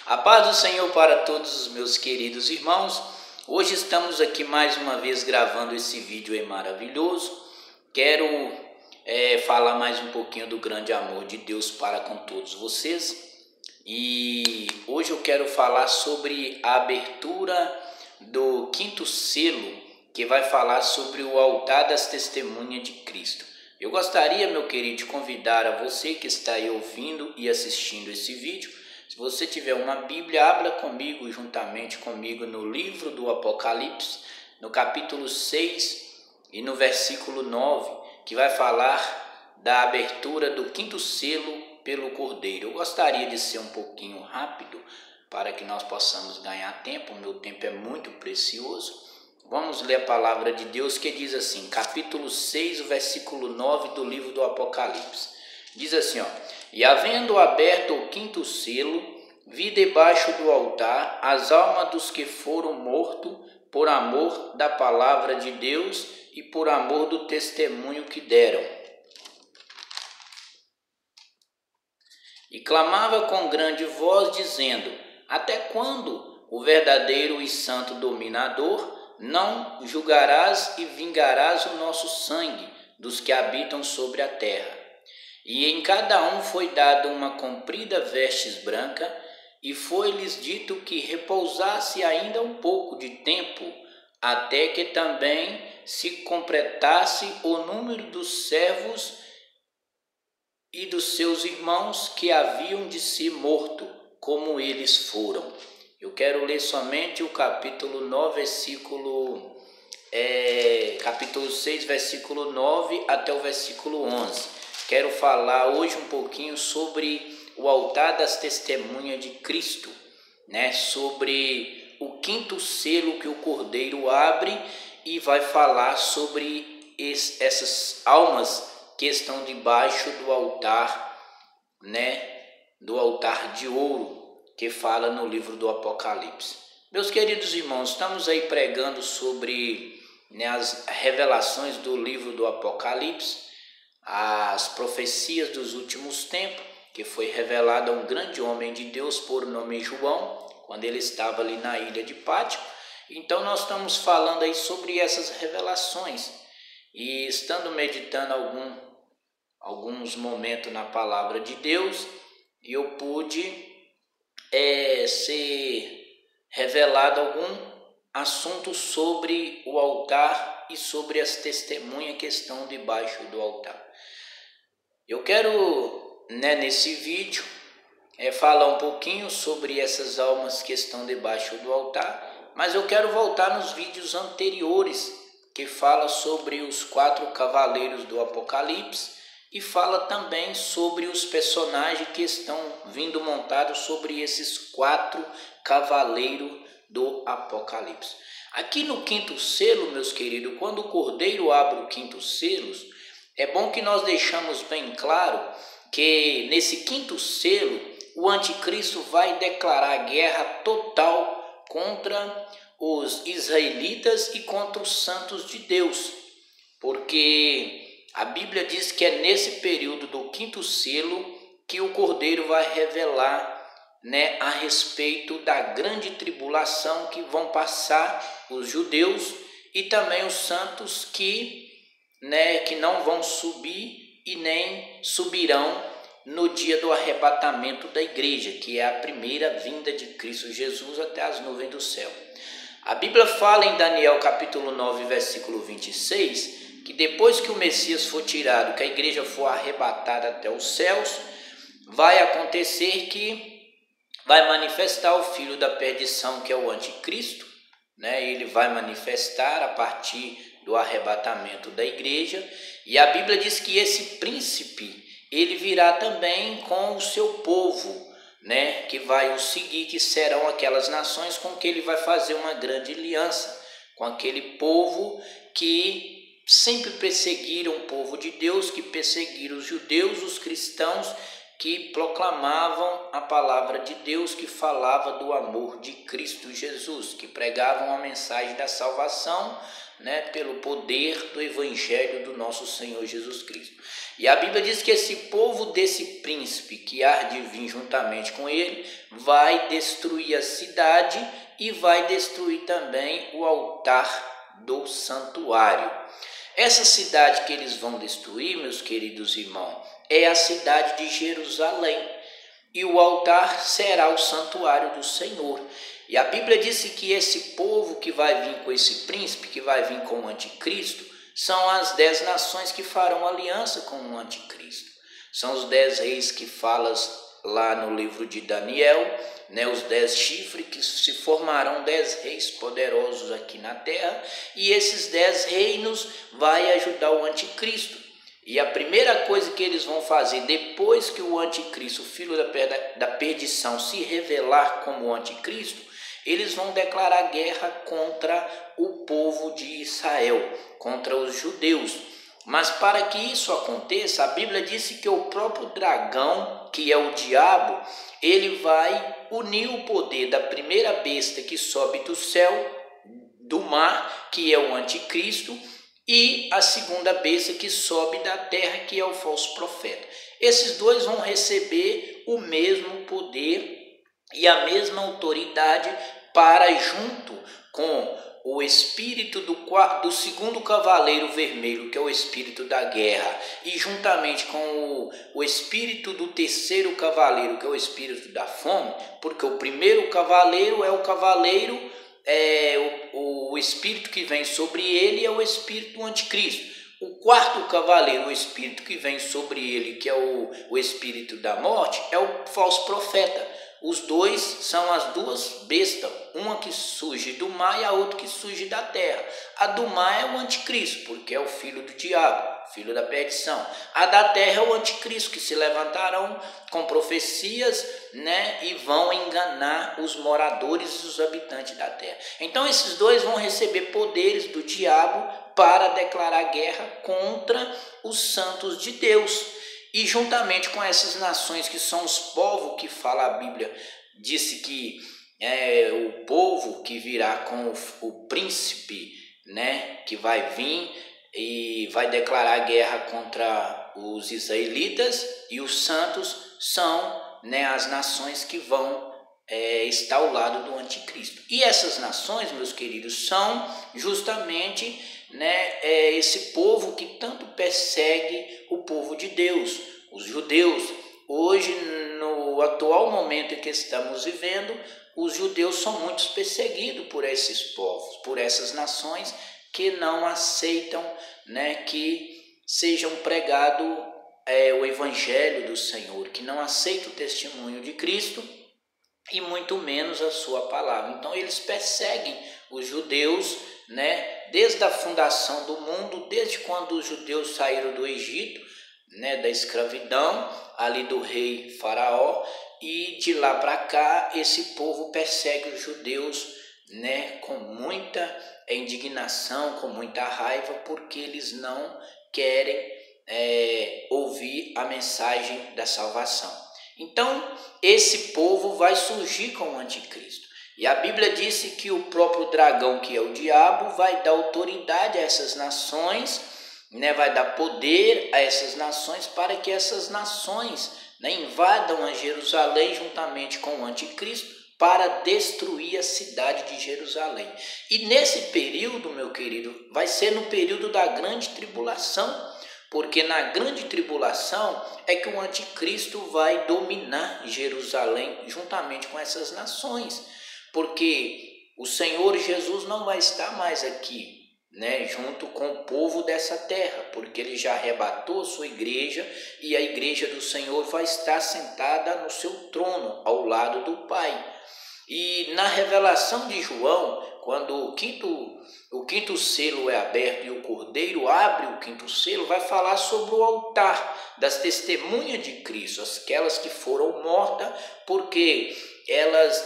A paz do Senhor para todos os meus queridos irmãos. Hoje estamos aqui mais uma vez gravando esse vídeo maravilhoso. Quero falar mais um pouquinho do grande amor de Deus para com todos vocês. E hoje eu quero falar sobre a abertura do quinto selo, que vai falar sobre o altar das testemunhas de Cristo. Eu gostaria, meu querido, de convidar a você que está aí ouvindo e assistindo esse vídeo. Se você tiver uma Bíblia, abra comigo, juntamente comigo, no livro do Apocalipse, no capítulo 6 e no versículo 9, que vai falar da abertura do quinto selo pelo Cordeiro. Eu gostaria de ser um pouquinho rápido para que nós possamos ganhar tempo. O meu tempo é muito precioso. Vamos ler a palavra de Deus, que diz assim, capítulo 6, o versículo 9 do livro do Apocalipse. Diz assim, e havendo aberto o quinto selo, vi debaixo do altar as almas dos que foram mortos por amor da palavra de Deus e por amor do testemunho que deram. E clamava com grande voz, dizendo, até quando o verdadeiro e santo dominador não julgarás e vingarás o nosso sangue dos que habitam sobre a terra? E em cada um foi dada uma comprida vestes branca, e foi-lhes dito que repousasse ainda um pouco de tempo, até que também se completasse o número dos servos e dos seus irmãos que haviam de ser morto, como eles foram. Eu quero ler somente o capítulo 9, capítulo 6, versículo 9 até o versículo 11. Quero falar hoje um pouquinho sobre o altar das testemunhas de Cristo, sobre o quinto selo que o Cordeiro abre, e vai falar sobre essas almas que estão debaixo do altar, do altar de ouro, que fala no livro do Apocalipse. Meus queridos irmãos, estamos aí pregando sobre as revelações do livro do Apocalipse, as profecias dos últimos tempos, que foi revelada a um grande homem de Deus por nome João, quando ele estava ali na ilha de Pátimo. Então nós estamos falando aí sobre essas revelações, e estando meditando alguns momentos na palavra de Deus, eu pude ser revelado algum assunto sobre o altar e sobre as testemunhas que estão debaixo do altar. Eu quero, nesse vídeo, falar um pouquinho sobre essas almas que estão debaixo do altar, mas eu quero voltar nos vídeos anteriores, que fala sobre os 4 cavaleiros do Apocalipse, e fala também sobre os personagens que estão vindo montados sobre esses 4 cavaleiros do Apocalipse. Aqui no quinto selo, meus queridos, quando o Cordeiro abre o quinto selo, é bom que nós deixamos bem claro que nesse quinto selo o anticristo vai declarar guerra total contra os israelitas e contra os santos de Deus, porque a Bíblia diz que é nesse período do quinto selo que o Cordeiro vai revelar a respeito da grande tribulação que vão passar os judeus e também os santos que não vão subir e nem subirão no dia do arrebatamento da igreja, que é a primeira vinda de Cristo Jesus até as nuvens do céu. A Bíblia fala em Daniel capítulo 9, versículo 26, que depois que o Messias for tirado, que a igreja for arrebatada até os céus, vai acontecer que vai manifestar o filho da perdição, que é o anticristo, ele vai manifestar a partir do arrebatamento da igreja, e a Bíblia diz que esse príncipe, ele virá também com o seu povo, que vai o seguir, que serão aquelas nações com que ele vai fazer uma grande aliança, com aquele povo que sempre perseguiram o povo de Deus, que perseguiram os judeus, os cristãos, que proclamavam a palavra de Deus, que falava do amor de Cristo Jesus, que pregavam a mensagem da salvação, né, pelo poder do evangelho do nosso Senhor Jesus Cristo. E a Bíblia diz que esse povo desse príncipe que há de vir juntamente com ele vai destruir a cidade e vai destruir também o altar do santuário. Essa cidade que eles vão destruir, meus queridos irmãos, é a cidade de Jerusalém, e o altar será o santuário do Senhor. E a Bíblia disse que esse povo que vai vir com esse príncipe, que vai vir com o anticristo, são as 10 nações que farão aliança com o anticristo. São os 10 reis que fala lá no livro de Daniel, né, os 10 chifres, que se formarão 10 reis poderosos aqui na terra, e esses 10 reinos vai ajudar o anticristo. E a primeira coisa que eles vão fazer depois que o anticristo, o filho da perdição, se revelar como o anticristo, eles vão declarar guerra contra o povo de Israel, contra os judeus. Mas para que isso aconteça, a Bíblia disse que o próprio dragão, que é o diabo, ele vai unir o poder da primeira besta que sobe do céu, do mar, que é o anticristo, e a segunda besta que sobe da terra, que é o falso profeta. Esses dois vão receber o mesmo poder e a mesma autoridade para, junto com o espírito do segundo cavaleiro vermelho, que é o espírito da guerra, e juntamente com o espírito do terceiro cavaleiro, que é o espírito da fome, porque o primeiro cavaleiro é o cavaleiro, o espírito que vem sobre ele é o espírito do anticristo. O quarto cavaleiro, o espírito que vem sobre ele, que é o espírito da morte, é o falso profeta. Os dois são as duas bestas, uma que surge do mar e a outra que surge da terra. A do mar é o anticristo, porque é o filho do diabo, filho da perdição. A da terra é o anticristo, que se levantarão com profecias, né, e vão enganar os moradores e os habitantes da terra. Então esses dois vão receber poderes do diabo para declarar guerra contra os santos de Deus. E juntamente com essas nações, que são os povos que fala a Bíblia, disse que o povo que virá com o príncipe, né, que vai vir e vai declarar guerra contra os israelitas, e os santos são, né, as nações que vão estar ao lado do anticristo. E essas nações, meus queridos, são justamente, né, esse povo que tanto persegue o povo de Deus, os judeus. Hoje, no atual momento em que estamos vivendo, os judeus são muito perseguidos por esses povos, por essas nações que não aceitam, né, que sejam pregado o evangelho do Senhor, que não aceitam o testemunho de Cristo e muito menos a sua palavra. Então eles perseguem os judeus, né, desde a fundação do mundo, desde quando os judeus saíram do Egito, né, da escravidão ali do rei Faraó, e de lá para cá esse povo persegue os judeus, né, com muita indignação, com muita raiva, porque eles não querem ouvir a mensagem da salvação. Então esse povo vai surgir com o anticristo. E a Bíblia disse que o próprio dragão, que é o diabo, vai dar autoridade a essas nações, né, vai dar poder a essas nações para que essas nações, né, invadam a Jerusalém juntamente com o anticristo para destruir a cidade de Jerusalém. E nesse período, meu querido, vai ser no período da grande tribulação, porque na grande tribulação é que o anticristo vai dominar Jerusalém juntamente com essas nações, porque o Senhor Jesus não vai estar mais aqui, né, junto com o povo dessa terra, porque ele já arrebatou sua igreja, e a igreja do Senhor vai estar sentada no seu trono ao lado do Pai. E na revelação de João, quando o quinto selo é aberto e o cordeiro abre o quinto selo, vai falar sobre o altar das testemunhas de Cristo, aquelas que foram mortas porque elas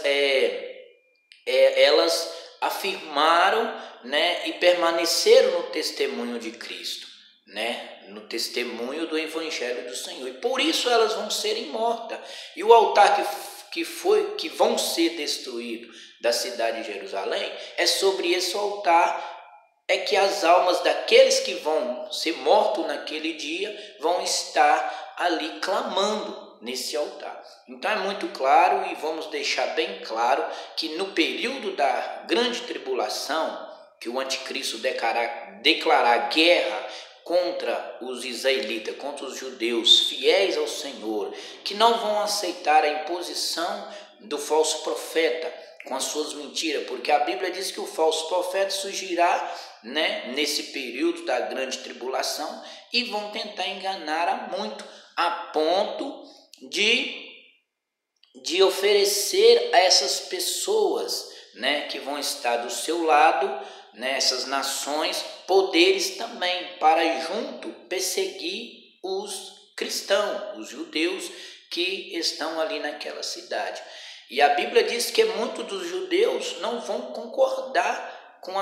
afirmaram, né, e permaneceram no testemunho de Cristo. né, no testemunho do Evangelho do Senhor. E por isso elas vão serem mortas. E o altar que vão ser destruídos da cidade de Jerusalém, é sobre esse altar é que as almas daqueles que vão ser mortos naquele dia vão estar ali clamando nesse altar. Então é muito claro, e vamos deixar bem claro, que no período da grande tribulação, que o anticristo declarar guerra contra os israelitas, contra os judeus fiéis ao Senhor, que não vão aceitar a imposição do falso profeta com as suas mentiras, porque a Bíblia diz que o falso profeta surgirá, né, nesse período da grande tribulação, e vão tentar enganar a muito, a ponto de oferecer a essas pessoas, né, que vão estar do seu lado, né, essas nações, poderes também para junto perseguir os cristãos, os judeus que estão ali naquela cidade. E a Bíblia diz que muitos dos judeus não vão concordar com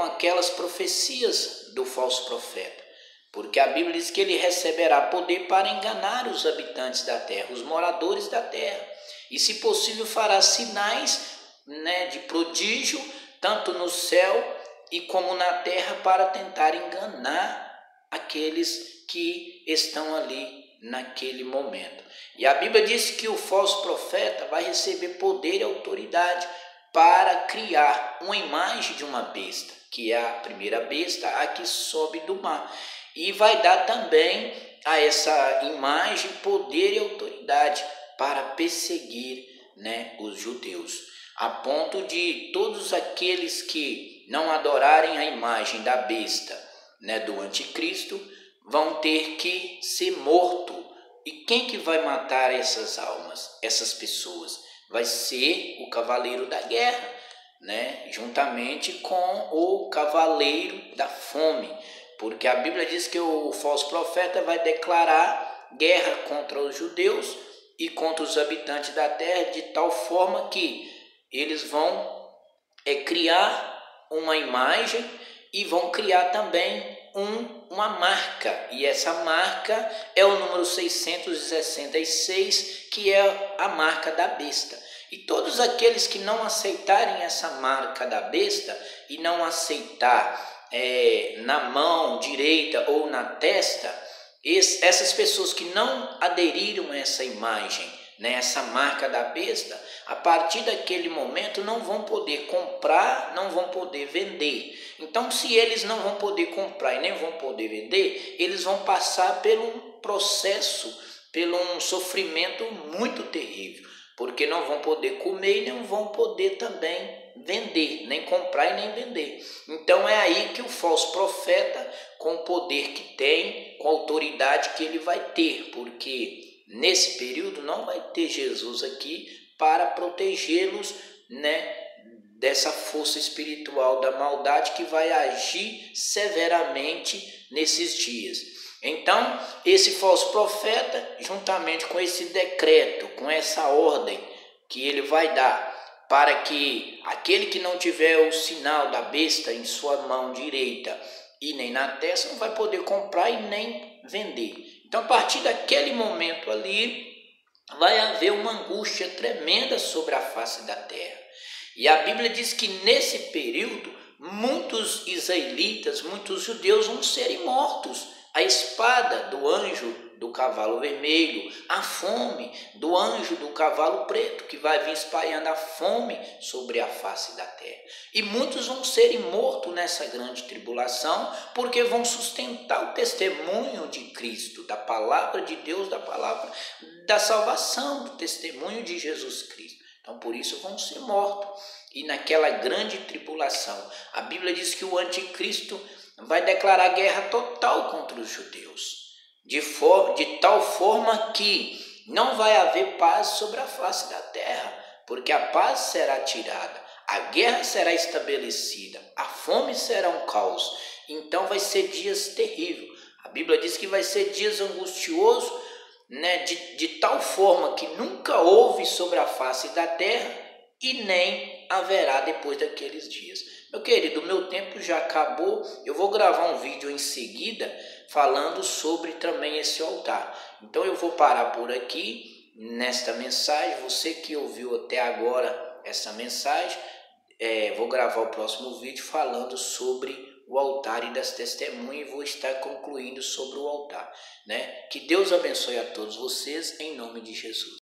aquelas profecias do falso profeta, porque a Bíblia diz que ele receberá poder para enganar os habitantes da terra, os moradores da terra, e se possível fará sinais, né, de prodígio, tanto no céu e como na terra, para tentar enganar aqueles que estão ali naquele momento. E a Bíblia diz que o falso profeta vai receber poder e autoridade para criar uma imagem de uma besta, que é a primeira besta, a que sobe do mar. E vai dar também a essa imagem poder e autoridade para perseguir, né, os judeus, a ponto de todos aqueles que não adorarem a imagem da besta, né, do anticristo, vão ter que ser morto. E quem que vai matar essas almas, essas pessoas? Vai ser o cavaleiro da guerra, né, juntamente com o cavaleiro da fome, porque a Bíblia diz que o falso profeta vai declarar guerra contra os judeus e contra os habitantes da terra, de tal forma que eles vão criar uma imagem e vão criar também uma marca, e essa marca é o número 666, que é a marca da besta. E todos aqueles que não aceitarem essa marca da besta e não aceitar na mão direita ou na testa, essas pessoas que não aderiram a essa imagem, né, essa marca da besta, a partir daquele momento não vão poder comprar, não vão poder vender. Então, se eles não vão poder comprar e nem vão poder vender, eles vão passar por um processo, por um sofrimento muito terrível, porque não vão poder comer e não vão poder também vender, nem comprar e nem vender. Então é aí que o falso profeta, com o poder que tem, com a autoridade que ele vai ter, porque nesse período não vai ter Jesus aqui para protegê-los, né, dessa força espiritual da maldade que vai agir severamente nesses dias. Então, esse falso profeta, juntamente com esse decreto, com essa ordem que ele vai dar, para que aquele que não tiver o sinal da besta em sua mão direita e nem na testa, não vai poder comprar e nem vender. Então, a partir daquele momento ali, vai haver uma angústia tremenda sobre a face da terra. E a Bíblia diz que nesse período, muitos israelitas, muitos judeus vão serem mortos. A espada do anjo do cavalo vermelho, a fome do anjo do cavalo preto, que vai vir espalhando a fome sobre a face da terra. E muitos vão serem mortos nessa grande tribulação, porque vão sustentar o testemunho de Cristo, da palavra de Deus, da palavra da salvação, do testemunho de Jesus Cristo. Então, por isso vão ser mortos. E naquela grande tribulação, a Bíblia diz que o anticristo vai declarar guerra total contra os judeus, de tal forma que não vai haver paz sobre a face da terra, porque a paz será tirada, a guerra será estabelecida, a fome será um caos. Então vai ser dias terríveis. A Bíblia diz que vai ser dias angustiosos, né, de tal forma que nunca houve sobre a face da terra e nem haverá depois daqueles dias. Meu querido, o meu tempo já acabou. Eu vou gravar um vídeo em seguida falando sobre também esse altar. Então eu vou parar por aqui nesta mensagem. Você que ouviu até agora essa mensagem, vou gravar o próximo vídeo falando sobre o altar e das testemunhas, e vou estar concluindo sobre o altar, né? Que Deus abençoe a todos vocês em nome de Jesus.